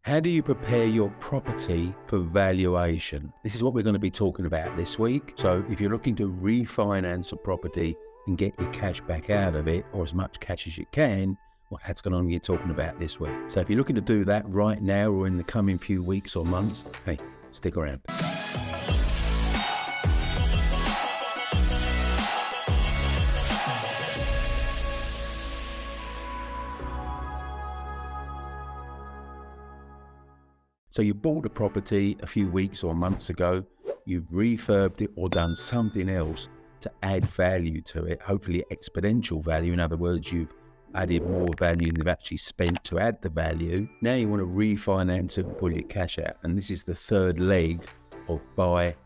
How do you prepare your property for valuation? This is what we're going to be talking about this week. So if you're looking to refinance a property and get your cash back out of it, or as much cash as you can, well, that's going to be talking about this week. So if you're looking to do that right now or in the coming few weeks or months, hey, stick around. So you bought a property a few weeks or months ago, you've refurbed it or done something else to add value to it, hopefully exponential value. In other words, you've added more value than you've actually spent to add the value. Now you want to refinance it and pull your cash out. And this is the third leg of buy,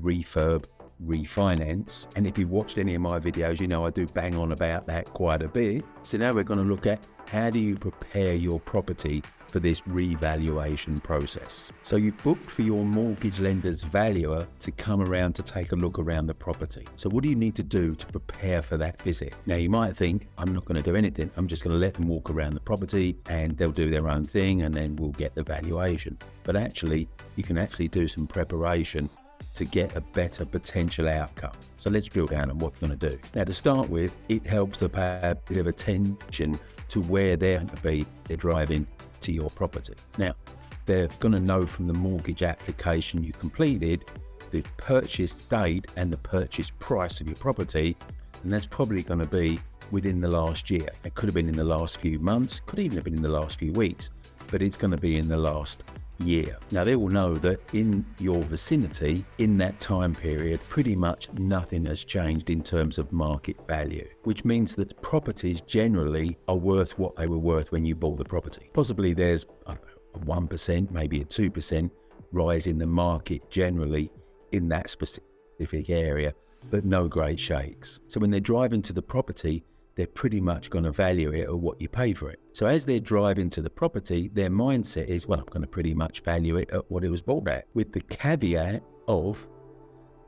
refurb, refinance. And if you've watched any of my videos, you know I do bang on about that quite a bit. So now we're going to look at how do you prepare your property for this revaluation process. So you booked for your mortgage lender's valuer to come around to take a look around the property. So what do you need to do to prepare for that visit? Now you might think, I'm not going to do anything. I'm just going to let them walk around the property and they'll do their own thing and then we'll get the valuation. But actually, you can actually do some preparation to get a better potential outcome. So let's drill down on what you're going to do. Now to start with, it helps to pay a bit of attention to where they're going to be. They're driving to your property. Now, they're going to know from the mortgage application you completed the purchase date and the purchase price of your property, and that's probably going to be within the last year. It could have been in the last few months, could even have been in the last few weeks, but it's going to be in the last year. Now they will know that in your vicinity, in that time period, pretty much nothing has changed in terms of market value, which means that properties generally are worth what they were worth when you bought the property. Possibly there's a 1%, maybe a 2% rise in the market generally in that specific area, but no great shakes. So when they're driving to the property, they're pretty much going to value it at what you pay for it. So as they're driving to the property, their mindset is, well, I'm going to pretty much value it at what it was bought at, with the caveat of,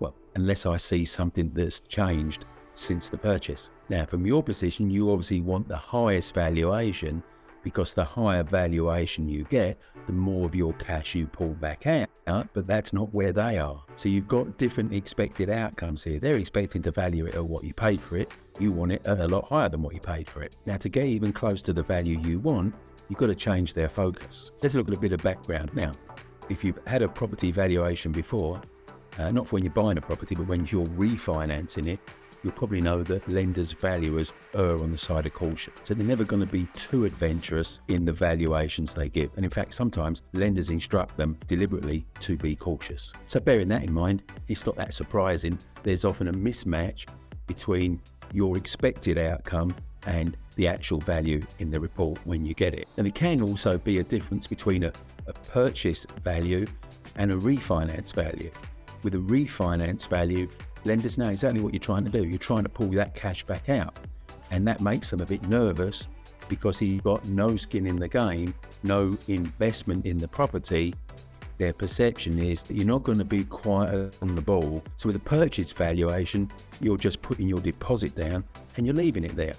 well, unless I see something that's changed since the purchase. Now, from your position, you obviously want the highest valuation, because the higher valuation you get, the more of your cash you pull back out, but that's not where they are. So you've got different expected outcomes here. They're expecting to value it at what you paid for it. You want it at a lot higher than what you paid for it. Now, to get even close to the value you want, you've got to change their focus. Let's look at a bit of background. Now, if you've had a property valuation before, not for when you're buying a property, but when you're refinancing it, you'll probably know that lenders' valuers err on the side of caution. So they're never going to be too adventurous in the valuations they give. And in fact, sometimes lenders instruct them deliberately to be cautious. So bearing that in mind, it's not that surprising. There's often a mismatch between your expected outcome and the actual value in the report when you get it. And it can also be a difference between a purchase value and a refinance value. With a refinance value, lenders know exactly what you're trying to do. You're trying to pull that cash back out. And that makes them a bit nervous because he's got no skin in the game, no investment in the property. Their perception is that you're not going to be quite on the ball. So with a purchase valuation, you're just putting your deposit down and you're leaving it there.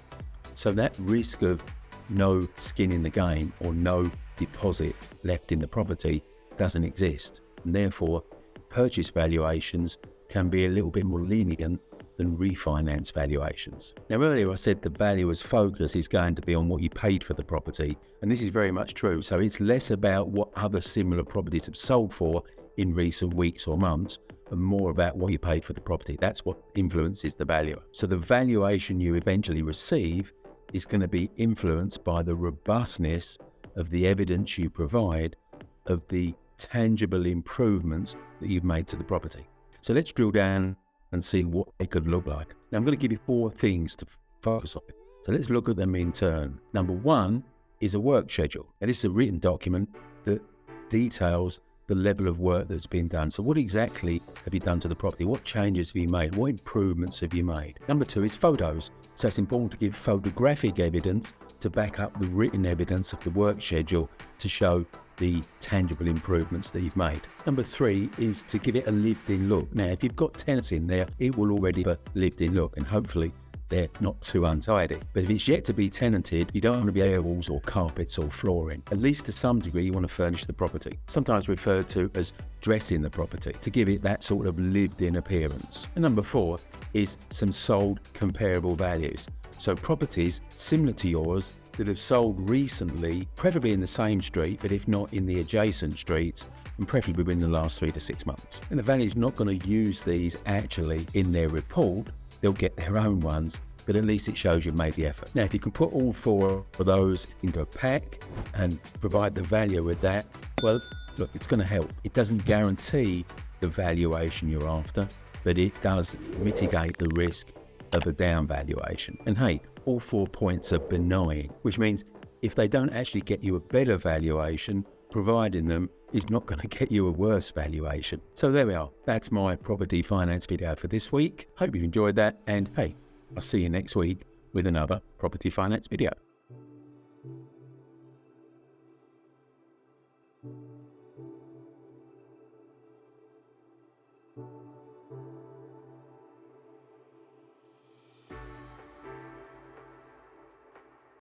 So that risk of no skin in the game or no deposit left in the property doesn't exist. And therefore, purchase valuations can be a little bit more lenient than refinance valuations. Now earlier I said the valuer's focus is going to be on what you paid for the property, and this is very much true. So it's less about what other similar properties have sold for in recent weeks or months, and more about what you paid for the property. That's what influences the valuer. So the valuation you eventually receive is going to be influenced by the robustness of the evidence you provide of the tangible improvements that you've made to the property. So let's drill down and see what it could look like. Now I'm going to give you 4 things to focus on. So let's look at them in turn. Number 1 is a work schedule. And this is a written document that details the level of work that's been done. So what exactly have you done to the property? What changes have you made? What improvements have you made? Number 2 is photos. So it's important to give photographic evidence to back up the written evidence of the work schedule to show the tangible improvements that you've made. Number 3 is to give it a lived-in look. Now, if you've got tenants in there, it will already have a lived-in look, and hopefully they're not too untidy. But if it's yet to be tenanted, you don't want to be air walls or carpets or flooring. At least to some degree, you want to furnish the property, sometimes referred to as dressing the property, to give it that sort of lived-in appearance. And number 4 is some sold comparable values. So properties similar to yours that have sold recently, preferably in the same street, but if not in the adjacent streets, and preferably within the last 3 to 6 months. And the value's not going to use these actually in their report. They'll get their own ones, but at least it shows you've made the effort. Now, if you can put all 4 of those into a pack and provide the value with that, well, look, it's going to help. It doesn't guarantee the valuation you're after, but it does mitigate the risk of a down valuation. And hey, all 4 points are benign, which means if they don't actually get you a better valuation, providing them is not going to get you a worse valuation. So there we are. That's my property finance video for this week. Hope you enjoyed that. And hey, I'll see you next week with another property finance video.